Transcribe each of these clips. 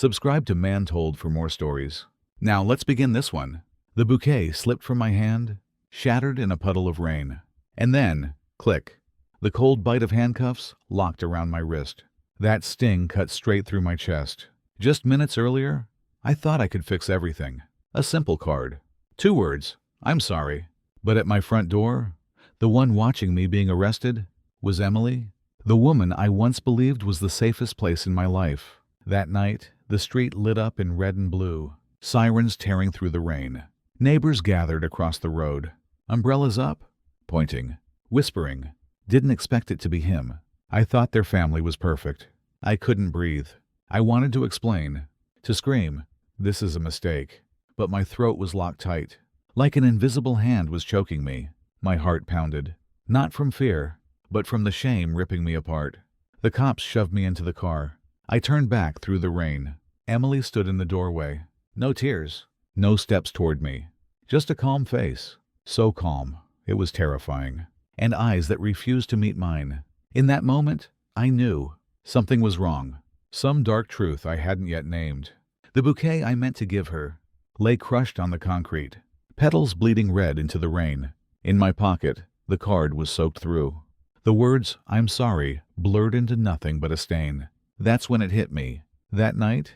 Subscribe to Man Told for more stories. Now let's begin this one. The bouquet slipped from my hand, shattered in a puddle of rain. And then, click, the cold bite of handcuffs locked around my wrist. That sting cut straight through my chest. Just minutes earlier, I thought I could fix everything. A simple card. 2 words, "I'm sorry." But at my front door, the one watching me being arrested was Emily, the woman I once believed was the safest place in my life. That night, the street lit up in red and blue, sirens tearing through the rain. Neighbors gathered across the road, umbrellas up, pointing, whispering. Didn't expect it to be him. I thought their family was perfect. I couldn't breathe. I wanted to explain, to scream, "This is a mistake." But my throat was locked tight. Like an invisible hand was choking me. My heart pounded. Not from fear, but from the shame ripping me apart. The cops shoved me into the car. I turned back through the rain. Emily stood in the doorway. No tears, no steps toward me. Just a calm face. So calm, it was terrifying. And eyes that refused to meet mine. In that moment, I knew something was wrong. Some dark truth I hadn't yet named. The bouquet I meant to give her lay crushed on the concrete, petals bleeding red into the rain. In my pocket, the card was soaked through. The words, "I'm sorry," blurred into nothing but a stain. That's when it hit me. That night,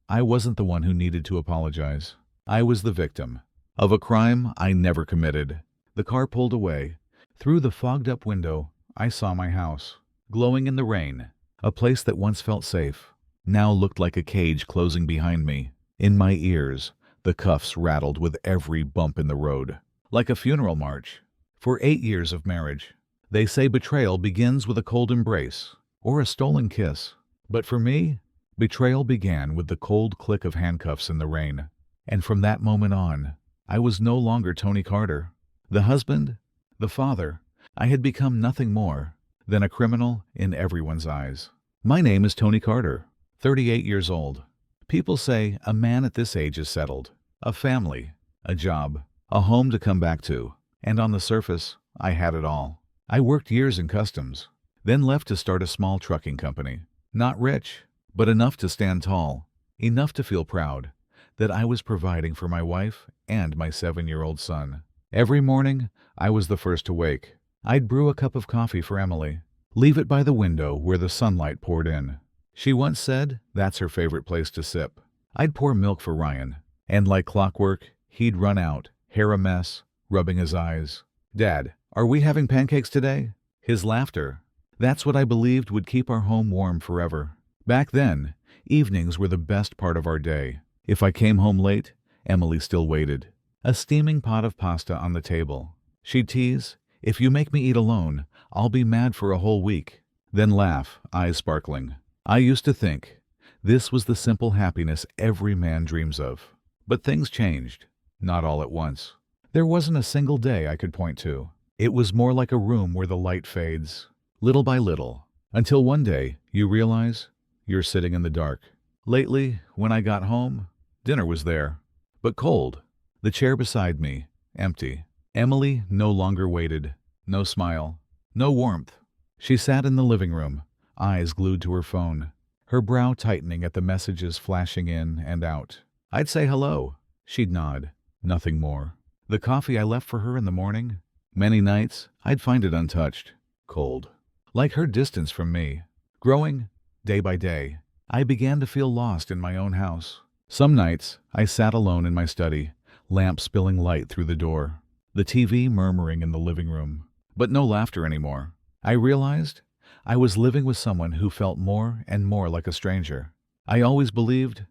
I wasn't the one who needed to apologize. I was the victim of a crime I never committed. The car pulled away. Through the fogged-up window, I saw my house, glowing in the rain. A place that once felt safe, now looked like a cage closing behind me. In my ears, the cuffs rattled with every bump in the road, like a funeral march. For 8 years of marriage, they say betrayal begins with a cold embrace or a stolen kiss. But for me, betrayal began with the cold click of handcuffs in the rain. And from that moment on, I was no longer Tony Carter, the husband, the father. I had become nothing more than a criminal in everyone's eyes. My name is Tony Carter, 38 years old. People say a man at this age is settled, a family, a job, a home to come back to. And on the surface, I had it all. I worked years in customs, then left to start a small trucking company. Not rich, but enough to stand tall, enough to feel proud that I was providing for my wife and my 7-year-old son. Every morning, I was the first to wake. I'd brew a cup of coffee for Emily, leave it by the window where the sunlight poured in. She once said that's her favorite place to sip. I'd pour milk for Ryan, and like clockwork, he'd run out, hair a mess, rubbing his eyes. "Dad, are we having pancakes today?" His laughter. That's what I believed would keep our home warm forever. Back then, evenings were the best part of our day. If I came home late, Emily still waited. A steaming pot of pasta on the table. She'd tease, "If you make me eat alone, I'll be mad for a whole week." Then laugh, eyes sparkling. I used to think this was the simple happiness every man dreams of. But things changed, not all at once. There wasn't a single day I could point to. It was more like a room where the light fades, little by little, until one day you realize you're sitting in the dark. Lately, when I got home, dinner was there, but cold. The chair beside me, empty. Emily no longer waited. No smile. No warmth. She sat in the living room, eyes glued to her phone, her brow tightening at the messages flashing in and out. I'd say hello. She'd nod. Nothing more. The coffee I left for her in the morning, many nights I'd find it untouched, cold. Like her distance from me. Growing, day by day, I began to feel lost in my own house. Some nights I sat alone in my study, lamp spilling light through the door, the TV murmuring in the living room. But no laughter anymore. I realized I was living with someone who felt more and more like a stranger. I always believed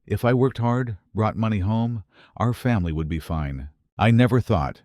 if I worked hard, brought money home, our family would be fine. I never thought,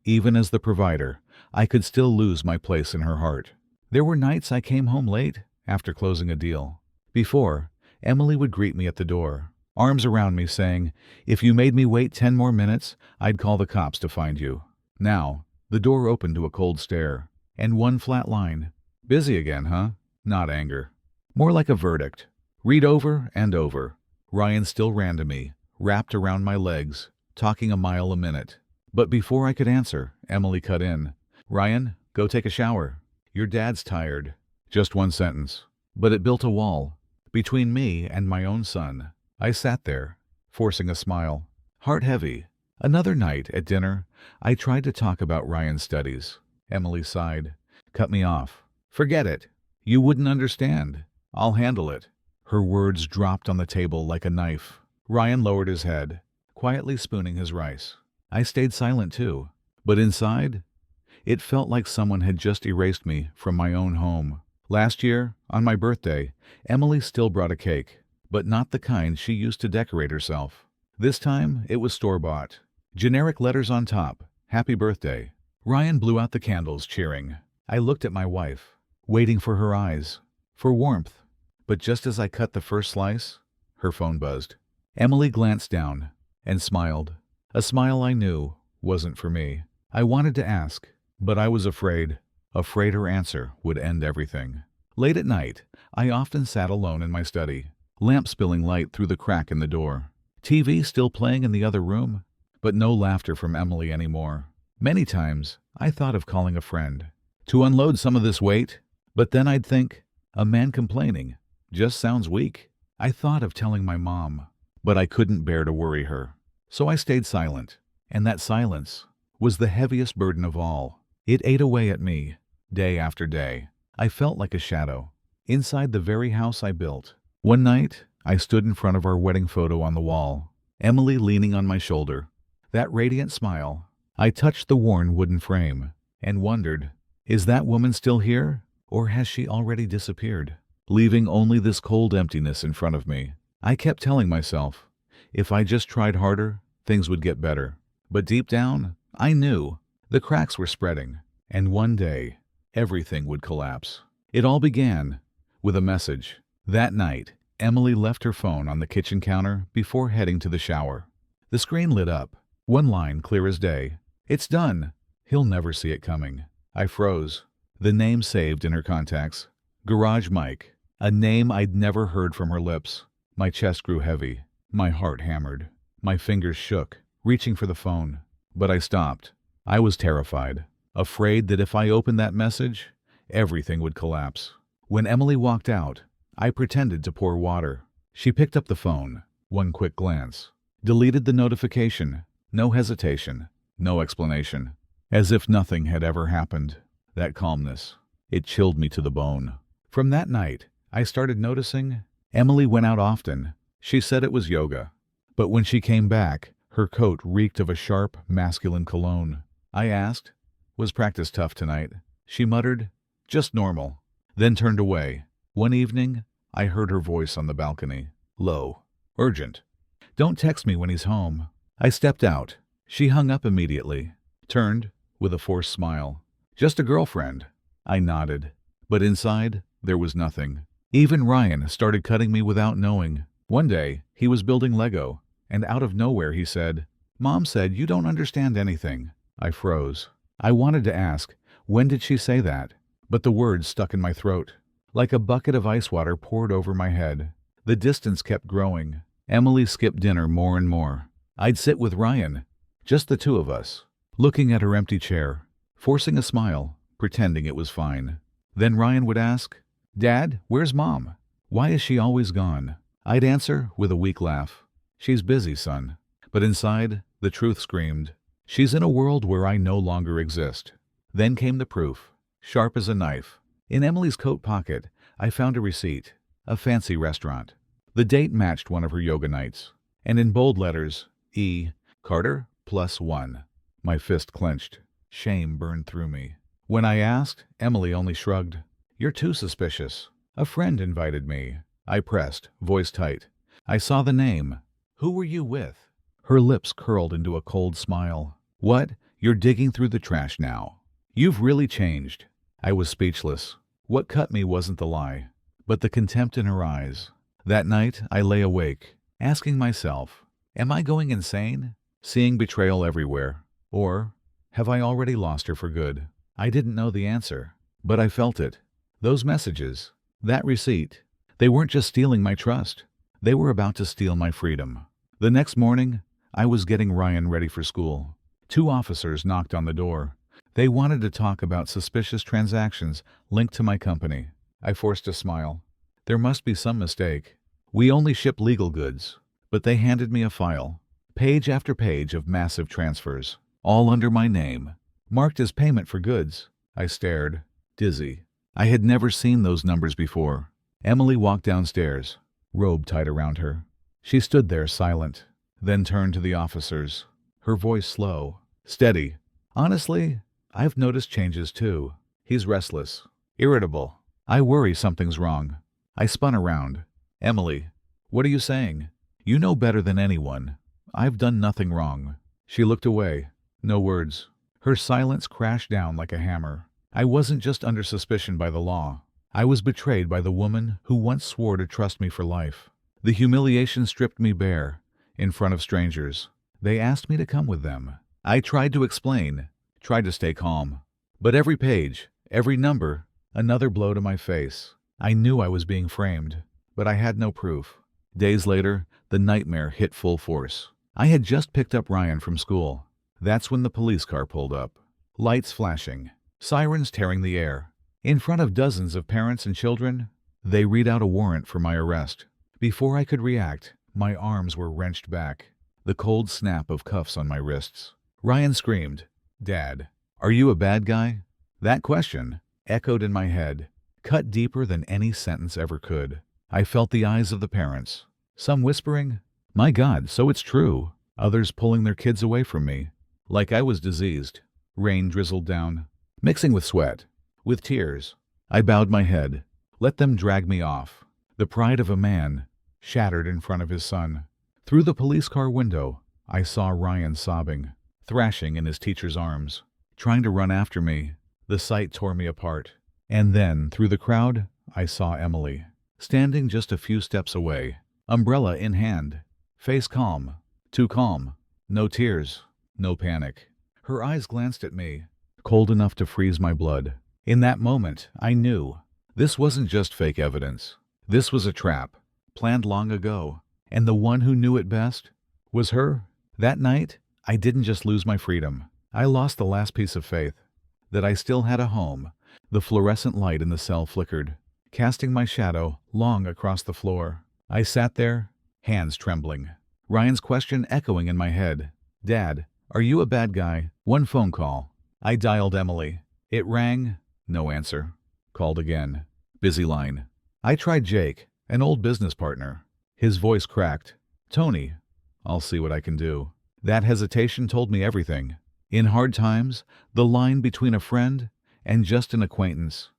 even as the provider, I could still lose my place in her heart. There were nights I came home late after closing a deal. Before, Emily would greet me at the door, arms around me saying, "If you made me wait 10 more minutes, I'd call the cops to find you." Now, the door opened to a cold stare, and one flat line. "Busy again, huh?" Not anger. More like a verdict. Read over and over. Ryan still ran to me, wrapped around my legs, talking a mile a minute. But before I could answer, Emily cut in. "Ryan, go take a shower. Your dad's tired." Just one sentence. But it built a wall between me and my own son. I sat there, forcing a smile, heart heavy. Another night at dinner, I tried to talk about Ryan's studies. Emily sighed, cut me off. Forget it. You wouldn't understand. I'll handle it. Her words dropped on the table like a knife. Ryan lowered his head, quietly spooning his rice. I stayed silent too, but inside, it felt like someone had just erased me from my own home. Last year, on my birthday, Emily still brought a cake, but not the kind she used to decorate herself. This time, it was store-bought. Generic letters on top, happy birthday. Ryan blew out the candles, cheering. I looked at my wife, waiting for her eyes, for warmth. But just as I cut the first slice, her phone buzzed. Emily glanced down and smiled. A smile I knew wasn't for me. I wanted to ask, but I was afraid her answer would end everything. Late at night, I often sat alone in my study, lamp spilling light through the crack in the door. TV still playing in the other room, but no laughter from Emily anymore. Many times, I thought of calling a friend to unload some of this weight, but then I'd think, a man complaining just sounds weak. I thought of telling my mom, but I couldn't bear to worry her. So I stayed silent, and that silence was the heaviest burden of all. It ate away at me, day after day. I felt like a shadow, inside the very house I built. One night, I stood in front of our wedding photo on the wall, Emily leaning on my shoulder. That radiant smile. I touched the worn wooden frame, and wondered, is that woman still here, or has she already disappeared, leaving only this cold emptiness in front of me? I kept telling myself, if I just tried harder, things would get better. But deep down, I knew the cracks were spreading, and one day, everything would collapse. It all began with a message. That night, Emily left her phone on the kitchen counter before heading to the shower. The screen lit up, one line clear as day. It's done. He'll never see it coming. I froze. The name saved in her contacts. Garage Mike. A name I'd never heard from her lips. My chest grew heavy. My heart hammered. My fingers shook, reaching for the phone. But I stopped. I was terrified, afraid that if I opened that message, everything would collapse. When Emily walked out, I pretended to pour water. She picked up the phone. One quick glance. Deleted the notification. No hesitation. No explanation. As if nothing had ever happened. That calmness, it chilled me to the bone. From that night, I started noticing Emily went out often. She said it was yoga. But when she came back, her coat reeked of a sharp, masculine cologne. I asked, was practice tough tonight? She muttered, just normal, then turned away. One evening, I heard her voice on the balcony, low, urgent. Don't text me when he's home. I stepped out. She hung up immediately, turned with a forced smile. Just a girlfriend. I nodded, but inside, there was nothing. Even Ryan started cutting me without knowing. One day, he was building Lego, and out of nowhere he said, Mom said you don't understand anything. I froze. I wanted to ask, when did she say that? But the words stuck in my throat. Like a bucket of ice water poured over my head. The distance kept growing. Emily skipped dinner more and more. I'd sit with Ryan, just the two of us, looking at her empty chair, forcing a smile, pretending it was fine. Then Ryan would ask, Dad, where's Mom? Why is she always gone? I'd answer with a weak laugh. She's busy, son. But inside, the truth screamed. She's in a world where I no longer exist. Then came the proof, sharp as a knife. In Emily's coat pocket, I found a receipt, a fancy restaurant. The date matched one of her yoga nights, and in bold letters, E. Carter +1. My fist clenched. Shame burned through me. When I asked, Emily only shrugged. You're too suspicious. A friend invited me. I pressed, voice tight. I saw the name. Who were you with? Her lips curled into a cold smile. What? You're digging through the trash now. You've really changed. I was speechless. What cut me wasn't the lie, but the contempt in her eyes. That night, I lay awake, asking myself, am I going insane? Seeing betrayal everywhere? Or have I already lost her for good? I didn't know the answer, but I felt it. Those messages, that receipt, they weren't just stealing my trust. They were about to steal my freedom. The next morning, I was getting Ryan ready for school. 2 officers knocked on the door. They wanted to talk about suspicious transactions linked to my company. I forced a smile. There must be some mistake. We only ship legal goods. But they handed me a file, page after page of massive transfers, all under my name, marked as payment for goods. I stared, dizzy. I had never seen those numbers before. Emily walked downstairs, robe tied around her. She stood there silent, then turned to the officers, her voice slow, steady. Honestly, I've noticed changes too. He's restless, irritable. I worry something's wrong. I spun around. Emily, what are you saying? You know better than anyone. I've done nothing wrong. She looked away. No words. Her silence crashed down like a hammer. I wasn't just under suspicion by the law. I was betrayed by the woman who once swore to trust me for life. The humiliation stripped me bare, in front of strangers. They asked me to come with them. I tried to explain, tried to stay calm. But every page, every number, another blow to my face. I knew I was being framed, but I had no proof. Days later, the nightmare hit full force. I had just picked up Ryan from school. That's when the police car pulled up. Lights flashing, sirens tearing the air. In front of dozens of parents and children, they read out a warrant for my arrest. Before I could react, my arms were wrenched back, the cold snap of cuffs on my wrists. Ryan screamed, "Dad, are you a bad guy?" That question echoed in my head, cut deeper than any sentence ever could. I felt the eyes of the parents, some whispering, "My God, so it's true," others pulling their kids away from me, like I was diseased. Rain drizzled down, mixing with sweat, with tears. I bowed my head, let them drag me off. The pride of a man shattered in front of his son. Through the police car window, I saw Ryan sobbing, thrashing in his teacher's arms, trying to run after me. The sight tore me apart. And then, through the crowd, I saw Emily, standing just a few steps away, umbrella in hand, face calm, too calm, no tears, no panic. Her eyes glanced at me, cold enough to freeze my blood. In that moment, I knew this wasn't just fake evidence. This was a trap, planned long ago, and the one who knew it best was her. That night, I didn't just lose my freedom. I lost the last piece of faith, that I still had a home. The fluorescent light in the cell flickered, casting my shadow long across the floor. I sat there, hands trembling, Ryan's question echoing in my head. "Dad, are you a bad guy?" One phone call. I dialed Emily. It rang, no answer. Called again. Busy line. I tried Jake, an old business partner. His voice cracked. "Tony, I'll see what I can do." That hesitation told me everything. In hard times, the line between a friend and just an acquaintance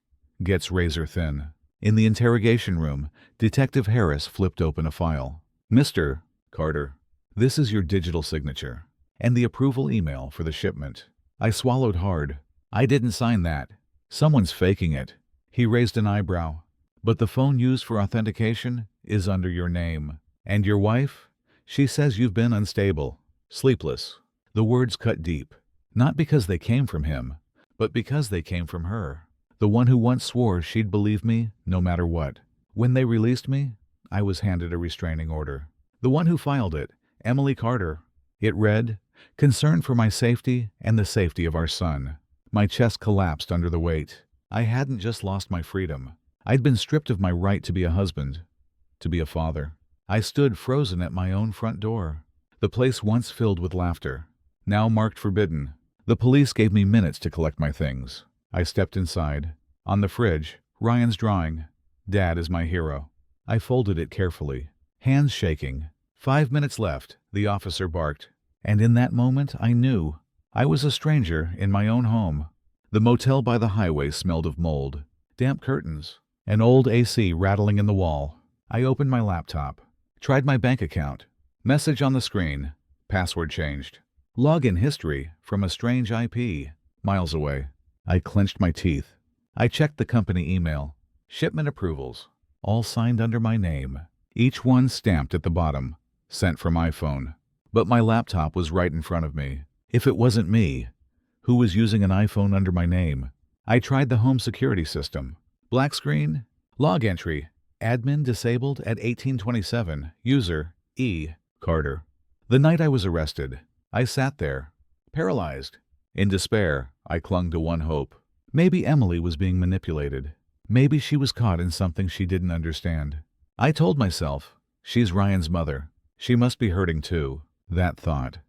gets razor thin. In the interrogation room, Detective Harris flipped open a file. "Mr. Carter, this is your digital signature and the approval email for the shipment." I swallowed hard. "I didn't sign that. Someone's faking it." He raised an eyebrow. "But the phone used for authentication is under your name. And your wife? She says you've been unstable, sleepless." The words cut deep, not because they came from him, but because they came from her, the one who once swore she'd believe me no matter what. When they released me, I was handed a restraining order. The one who filed it, Emily Carter. It read, "Concern for my safety and the safety of our son." My chest collapsed under the weight. I hadn't just lost my freedom. I'd been stripped of my right to be a husband, to be a father. I stood frozen at my own front door, the place once filled with laughter, now marked forbidden. The police gave me minutes to collect my things. I stepped inside. On the fridge, Ryan's drawing. "Dad is my hero." I folded it carefully, hands shaking. 5 minutes left, the officer barked. And in that moment, I knew I was a stranger in my own home. The motel by the highway smelled of mold, damp curtains, an old AC rattling in the wall. I opened my laptop, tried my bank account. Message on the screen, password changed. Login history from a strange IP, miles away. I clenched my teeth. I checked the company email. Shipment approvals, all signed under my name. Each one stamped at the bottom, sent from iPhone. But my laptop was right in front of me. If it wasn't me, who was using an iPhone under my name? I tried the home security system. Black screen, log entry, admin disabled at 1827, user E. Carter. The night I was arrested, I sat there, paralyzed. In despair, I clung to one hope. Maybe Emily was being manipulated. Maybe she was caught in something she didn't understand. I told myself, she's Ryan's mother. She must be hurting too. That thought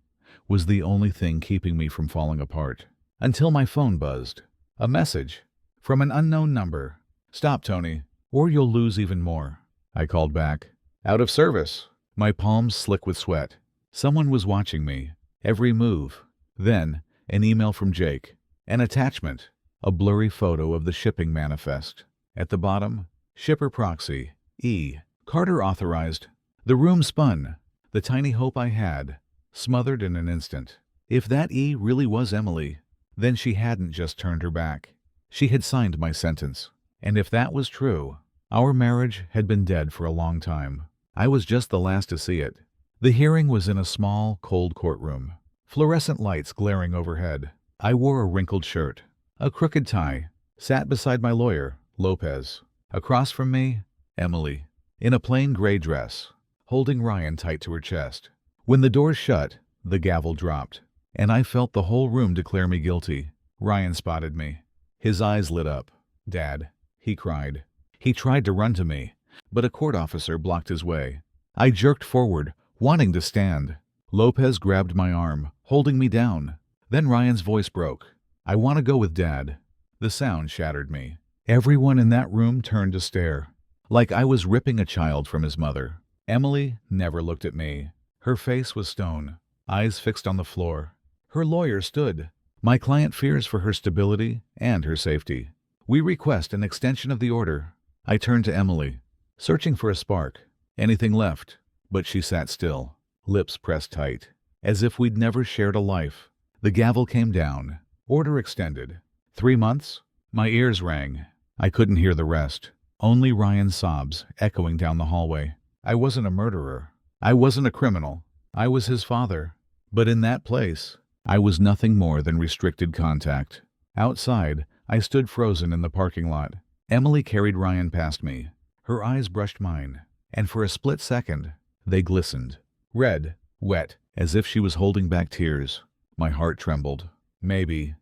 was the only thing keeping me from falling apart. Until my phone buzzed. A message from an unknown number. "Stop, Tony, or you'll lose even more." I called back. "Out of service." My palms slick with sweat. Someone was watching me. Every move. Then, an email from Jake. An attachment. A blurry photo of the shipping manifest. At the bottom, shipper proxy. E. Carter authorized. The room spun. The tiny hope I had smothered in an instant. If that E really was Emily, then she hadn't just turned her back. She had signed my sentence. And if that was true, our marriage had been dead for a long time. I was just the last to see it. The hearing was in a small, cold courtroom. Fluorescent lights glaring overhead. I wore a wrinkled shirt, a crooked tie, sat beside my lawyer, Lopez. Across from me, Emily, in a plain gray dress, holding Ryan tight to her chest. When the doors shut, the gavel dropped, and I felt the whole room declare me guilty. Ryan spotted me. His eyes lit up. "Dad," he cried. He tried to run to me, but a court officer blocked his way. I jerked forward, wanting to stand. Lopez grabbed my arm, holding me down. Then Ryan's voice broke. "I want to go with Dad." The sound shattered me. Everyone in that room turned to stare, like I was ripping a child from his mother. Emily never looked at me. Her face was stone, eyes fixed on the floor. Her lawyer stood. "My client fears for her stability and her safety. We request an extension of the order." I turned to Emily, searching for a spark. Anything left? But she sat still, lips pressed tight, as if we'd never shared a life. The gavel came down. Order extended. 3 months? My ears rang. I couldn't hear the rest. Only Ryan's sobs echoing down the hallway. I wasn't a murderer. I wasn't a criminal. I was his father. But in that place, I was nothing more than restricted contact. Outside, I stood frozen in the parking lot. Emily carried Ryan past me. Her eyes brushed mine, and for a split second, they glistened. Red, wet, as if she was holding back tears. My heart trembled. Maybe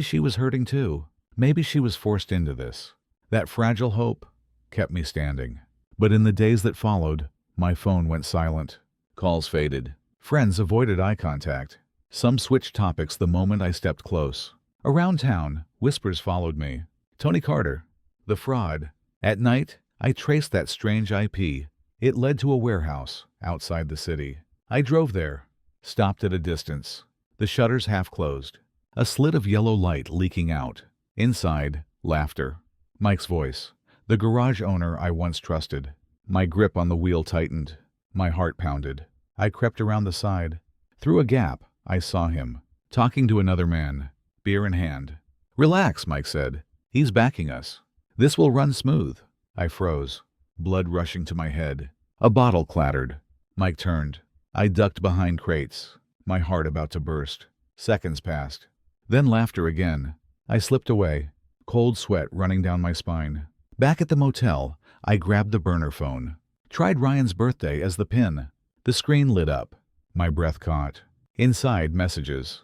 she was hurting too. Maybe she was forced into this. That fragile hope kept me standing. But in the days that followed, my phone went silent. Calls faded. Friends avoided eye contact. Some switched topics the moment I stepped close. Around town, whispers followed me. Tony Carter, the fraud. At night, I traced that strange IP. It led to a warehouse outside the city. I drove there, stopped at a distance. The shutters half closed. A slit of yellow light leaking out. Inside, laughter. Mike's voice, the garage owner I once trusted. My grip on the wheel tightened. My heart pounded. I crept around the side. Through a gap, I saw him, talking to another man, beer in hand. "Relax," Mike said. "He's backing us. This will run smooth." I froze, blood rushing to my head. A bottle clattered. Mike turned. I ducked behind crates, my heart about to burst. Seconds passed. Then laughter again. I slipped away, cold sweat running down my spine. Back at the motel, I grabbed the burner phone. Tried Ryan's birthday as the pin. The screen lit up. My breath caught. Inside, messages.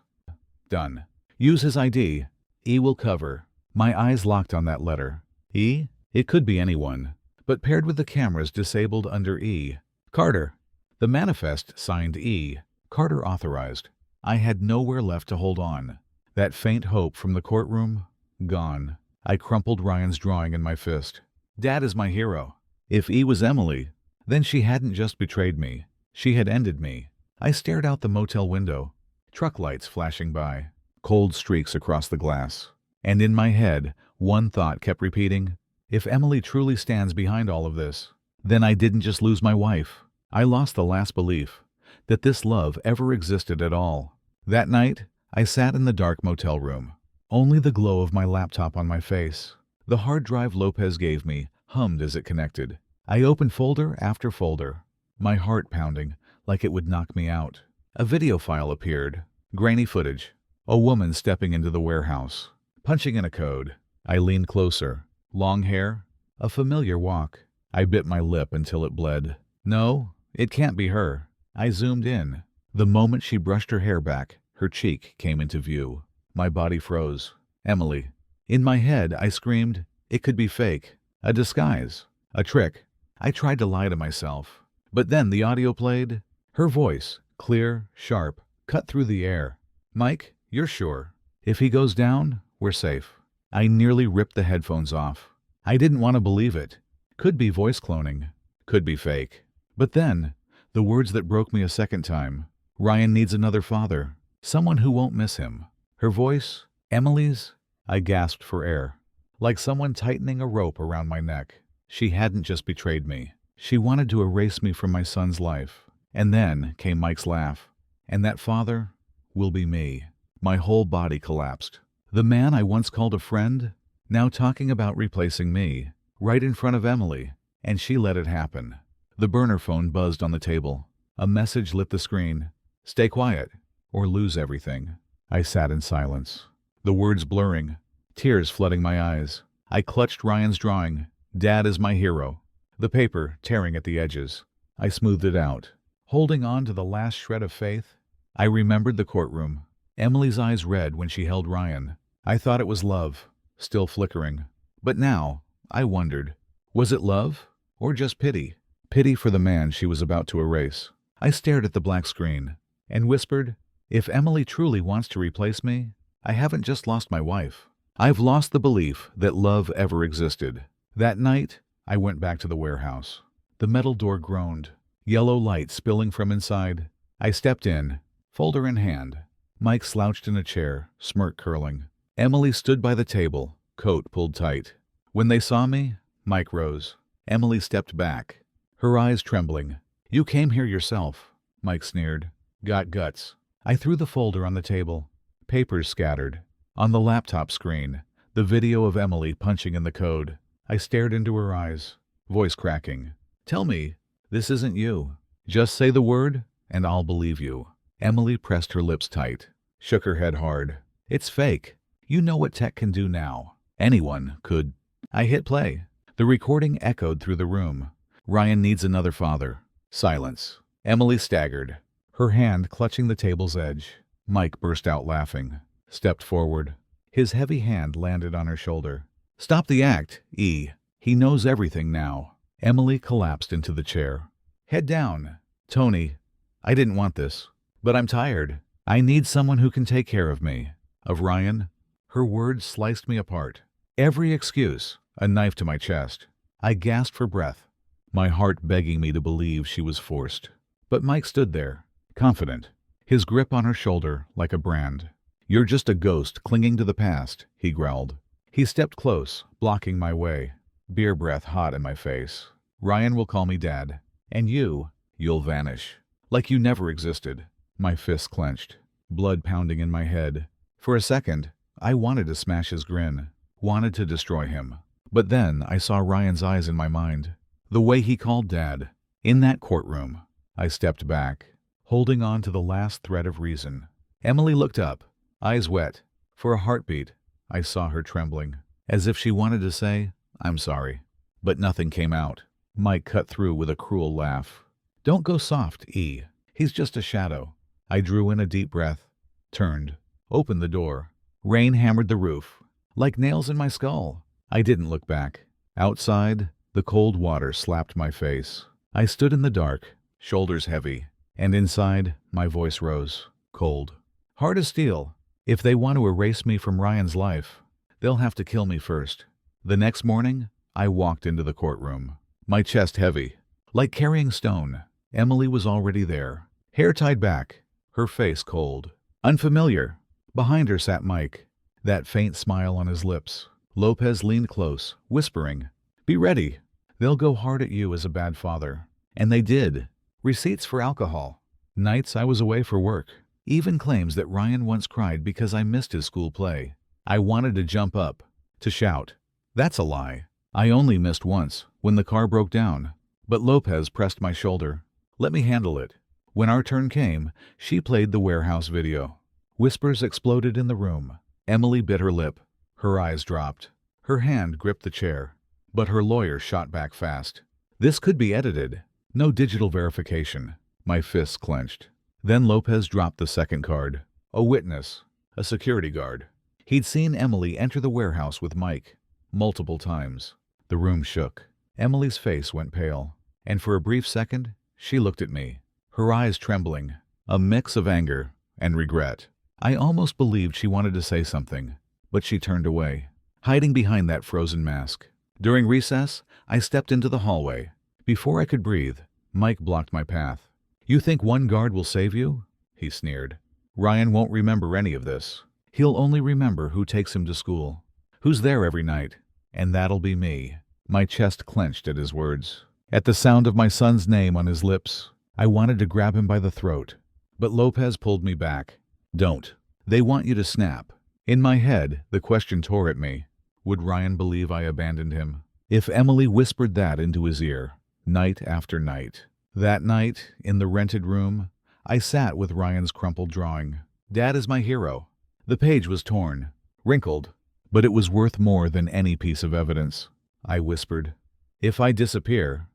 Done. Use his ID. E will cover. My eyes locked on that letter. E? It could be anyone. But paired with the cameras disabled under E. Carter. The manifest signed E. Carter authorized. I had nowhere left to hold on. That faint hope from the courtroom? Gone. I crumpled Ryan's drawing in my fist. Dad is my hero. If E was Emily, then she hadn't just betrayed me. She had ended me. I stared out the motel window. Truck lights flashing by. Cold streaks across the glass. And in my head, one thought kept repeating, if Emily truly stands behind all of this, then I didn't just lose my wife. I lost the last belief that this love ever existed at all. That night, I sat in the dark motel room. Only the glow of my laptop on my face. The hard drive Lopez gave me hummed as it connected. I opened folder after folder, my heart pounding like it would knock me out. A video file appeared. Grainy footage. A woman stepping into the warehouse, punching in a code. I leaned closer. Long hair. A familiar walk. I bit my lip until it bled. No, it can't be her. I zoomed in. The moment she brushed her hair back, her cheek came into view. My body froze. Emily. In my head, I screamed, it could be fake. A disguise. A trick. I tried to lie to myself. But then the audio played. Her voice, clear, sharp, cut through the air. "Mike, you're sure? If he goes down, we're safe." I nearly ripped the headphones off. I didn't want to believe it. Could be voice cloning. Could be fake. But then, the words that broke me a second time. Ryan needs another father. Someone who won't miss him. Her voice, Emily's. I gasped for air. Like someone tightening a rope around my neck. She hadn't just betrayed me. She wanted to erase me from my son's life. And then came Mike's laugh. And that father will be me. My whole body collapsed. The man I once called a friend, now talking about replacing me, right in front of Emily, and she let it happen. The burner phone buzzed on the table. A message lit the screen. "Stay quiet, or lose everything." I sat in silence. The words blurring, tears flooding my eyes. I clutched Ryan's drawing. Dad is my hero. The paper tearing at the edges. I smoothed it out. Holding on to the last shred of faith, I remembered the courtroom. Emily's eyes red when she held Ryan. I thought it was love, still flickering. But now, I wondered, was it love or just pity? Pity for the man she was about to erase. I stared at the black screen and whispered, if Emily truly wants to replace me, I haven't just lost my wife. I've lost the belief that love ever existed. That night, I went back to the warehouse. The metal door groaned, yellow light spilling from inside. I stepped in, folder in hand. Mike slouched in a chair, smirk curling. Emily stood by the table, coat pulled tight. When they saw me, Mike rose. Emily stepped back, her eyes trembling. "You came here yourself," Mike sneered. "Got guts." I threw the folder on the table. Papers scattered. On the laptop screen, the video of Emily punching in the code. I stared into her eyes, voice cracking. "Tell me, this isn't you. Just say the word, and I'll believe you." Emily pressed her lips tight, shook her head hard. "It's fake. You know what tech can do now. Anyone could." I hit play. The recording echoed through the room. "Ryan needs another father." Silence. Emily staggered, her hand clutching the table's edge. Mike burst out laughing, stepped forward. His heavy hand landed on her shoulder. "Stop the act, E. He knows everything now." Emily collapsed into the chair. "Head down. Tony, I didn't want this, but I'm tired. I need someone who can take care of me. Of Ryan." Her words sliced me apart. Every excuse, a knife to my chest. I gasped for breath, my heart begging me to believe she was forced. But Mike stood there, confident, his grip on her shoulder like a brand. "You're just a ghost clinging to the past," he growled. He stepped close, blocking my way, beer breath hot in my face. "Ryan will call me Dad, and you'll vanish. Like you never existed." My fists clenched, blood pounding in my head. For a second, I wanted to smash his grin, wanted to destroy him. But then I saw Ryan's eyes in my mind, the way he called Dad. In that courtroom, I stepped back, holding on to the last thread of reason. Emily looked up, eyes wet. For a heartbeat, I saw her trembling, as if she wanted to say, "I'm sorry." But nothing came out. Mike cut through with a cruel laugh. "Don't go soft, E. He's just a shadow." I drew in a deep breath, turned, opened the door. Rain hammered the roof, like nails in my skull. I didn't look back. Outside, the cold water slapped my face. I stood in the dark, shoulders heavy, and inside, my voice rose, cold. "Hard as steel. If they want to erase me from Ryan's life, they'll have to kill me first." The next morning, I walked into the courtroom, my chest heavy, like carrying stone. Emily was already there, hair tied back, her face cold. Unfamiliar. Behind her sat Mike, that faint smile on his lips. Lopez leaned close, whispering, "Be ready. They'll go hard at you as a bad father." And they did. Receipts for alcohol, nights I was away for work, even claims that Ryan once cried because I missed his school play. I wanted to jump up, to shout. That's a lie. I only missed once, when the car broke down. But Lopez pressed my shoulder. "Let me handle it." When our turn came, she played the warehouse video. Whispers exploded in the room. Emily bit her lip. Her eyes dropped. Her hand gripped the chair. But her lawyer shot back fast. "This could be edited. No digital verification." My fists clenched. Then Lopez dropped the second card. A witness. A security guard. He'd seen Emily enter the warehouse with Mike. Multiple times. The room shook. Emily's face went pale. And for a brief second, She looked at me, her eyes trembling, a mix of anger and regret. I almost believed she wanted to say something, but she turned away, hiding behind that frozen mask. During recess, I stepped into the hallway. Before I could breathe, Mike blocked my path. "You think one guard will save you?" he sneered. "Ryan won't remember any of this. He'll only remember who takes him to school, who's there every night, and that'll be me." My chest clenched at his words. At the sound of my son's name on his lips, I wanted to grab him by the throat, but Lopez pulled me back. "Don't. They want you to snap." In my head, the question tore at me. Would Ryan believe I abandoned him? If Emily whispered that into his ear, night after night? That night, in the rented room, I sat with Ryan's crumpled drawing. "Dad is my hero." The page was torn, wrinkled, but it was worth more than any piece of evidence. I whispered, "If I disappear,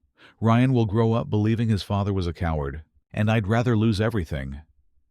Ryan will grow up believing his father was a coward, and I'd rather lose everything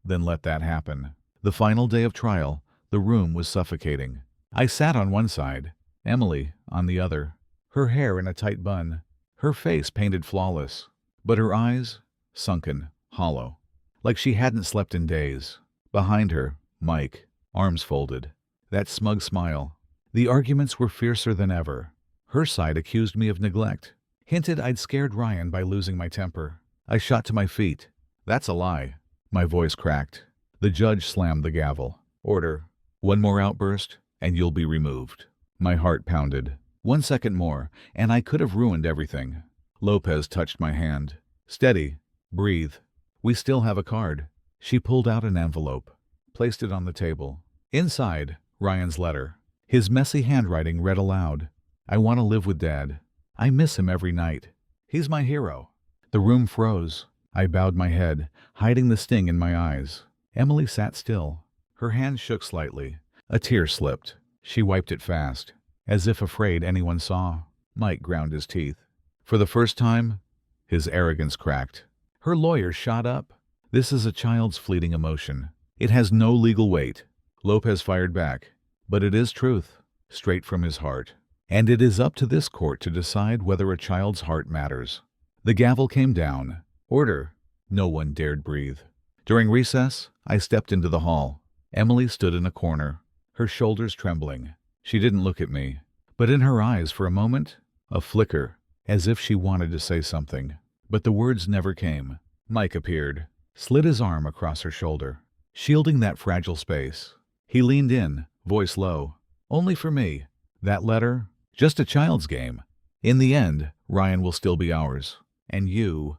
than let that happen." The final day of trial, the room was suffocating. I sat on one side, Emily on the other, her hair in a tight bun, her face painted flawless, but her eyes sunken, hollow, like she hadn't slept in days. Behind her, Mike, arms folded, that smug smile. The arguments were fiercer than ever. Her side accused me of neglect, hinted I'd scared Ryan by losing my temper. I shot to my feet. "That's a lie." My voice cracked. The judge slammed the gavel. "Order. One more outburst, and you'll be removed." My heart pounded. 1 second more, and I could have ruined everything. Lopez touched my hand. "Steady. Breathe. We still have a card." She pulled out an envelope, placed it on the table. Inside, Ryan's letter. His messy handwriting read aloud. "I want to live with Dad. I miss him every night. He's my hero." The room froze. I bowed my head, hiding the sting in my eyes. Emily sat still. Her hand shook slightly. A tear slipped. She wiped it fast, as if afraid anyone saw. Mike ground his teeth. For the first time, his arrogance cracked. Her lawyer shot up. "This is a child's fleeting emotion. It has no legal weight." Lopez fired back. "But it is truth, straight from his heart. And it is up to this court to decide whether a child's heart matters." The gavel came down. Order. No one dared breathe. During recess, I stepped into the hall. Emily stood in a corner, her shoulders trembling. She didn't look at me, but in her eyes for a moment, a flicker, as if she wanted to say something. But the words never came. Mike appeared, slid his arm across her shoulder, shielding that fragile space. He leaned in, voice low. "Only for me. That letter, just a child's game. In the end, Ryan will still be ours. And you'll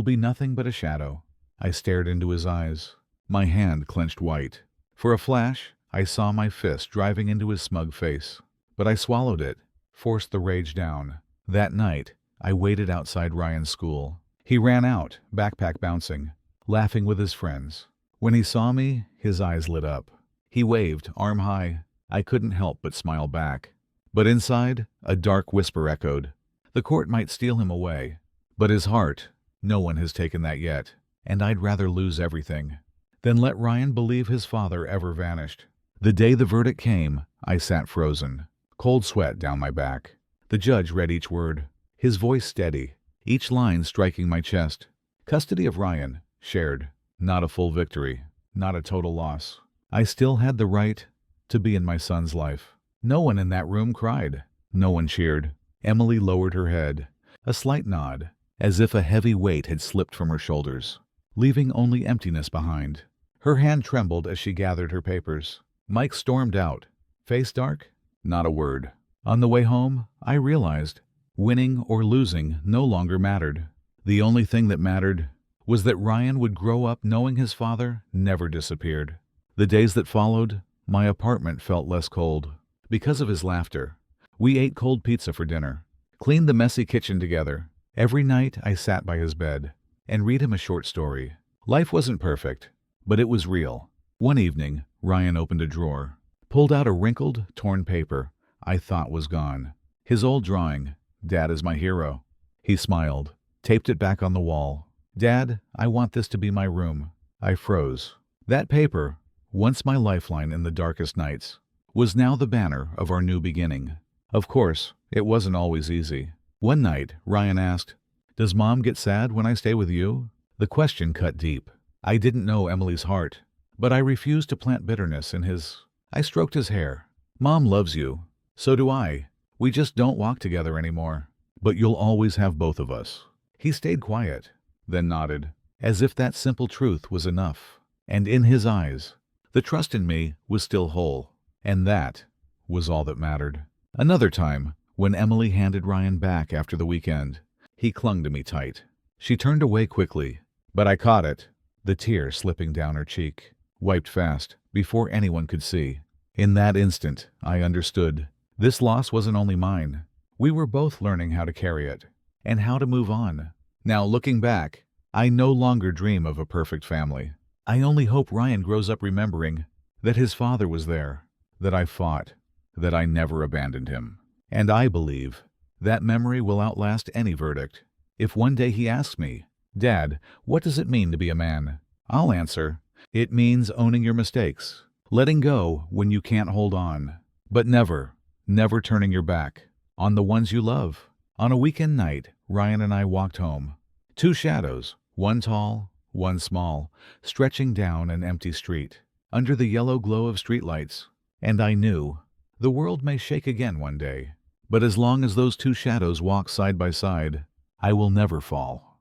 be nothing but a shadow." I stared into his eyes. My hand clenched white. For a flash, I saw my fist driving into his smug face. But I swallowed it, forced the rage down. That night, I waited outside Ryan's school. He ran out, backpack bouncing, laughing with his friends. When he saw me, his eyes lit up. He waved, arm high. I couldn't help but smile back. But inside, a dark whisper echoed. The court might steal him away, but his heart, no one has taken that yet. And I'd rather lose everything than let Ryan believe his father ever vanished. The day the verdict came, I sat frozen, cold sweat down my back. The judge read each word, his voice steady, each line striking my chest. Custody of Ryan, shared. Not a full victory, not a total loss. I still had the right to be in my son's life. No one in that room cried. No one cheered. Emily lowered her head, a slight nod, as if a heavy weight had slipped from her shoulders, leaving only emptiness behind. Her hand trembled as she gathered her papers. Mike stormed out. Face dark? Not a word. On the way home, I realized winning or losing no longer mattered. The only thing that mattered was that Ryan would grow up knowing his father never disappeared. The days that followed, my apartment felt less cold. Because of his laughter, we ate cold pizza for dinner, cleaned the messy kitchen together. Every night I sat by his bed and read him a short story. Life wasn't perfect, but it was real. One evening, Ryan opened a drawer, pulled out a wrinkled, torn paper I thought was gone. His old drawing, "Dad is my hero." He smiled, taped it back on the wall. "Dad, I want this to be my room." I froze. That paper, once my lifeline in the darkest nights, was now the banner of our new beginning. Of course, it wasn't always easy. One night, Ryan asked, Does Mom get sad when I stay with you? The question cut deep. I didn't know Emily's heart, but I refused to plant bitterness in his. I stroked his hair. Mom loves you. So do I. We just don't walk together anymore. But you'll always have both of us. He stayed quiet, then nodded, as if that simple truth was enough. And in his eyes, the trust in me was still whole. And that was all that mattered. Another time, when Emily handed Ryan back after the weekend, he clung to me tight. She turned away quickly, but I caught it, the tear slipping down her cheek, wiped fast, before anyone could see. In that instant, I understood. This loss wasn't only mine. We were both learning how to carry it, and how to move on. Now, looking back, I no longer dream of a perfect family. I only hope Ryan grows up remembering that his father was there, that I fought, that I never abandoned him. And I believe that memory will outlast any verdict. If one day he asks me, "Dad, what does it mean to be a man?" I'll answer, "It means owning your mistakes, letting go when you can't hold on, but never, never turning your back on the ones you love." On a weekend night, Ryan and I walked home. Two shadows, one tall, one small, stretching down an empty street, under the yellow glow of streetlights. And I knew the world may shake again one day, but as long as those two shadows walk side by side, I will never fall.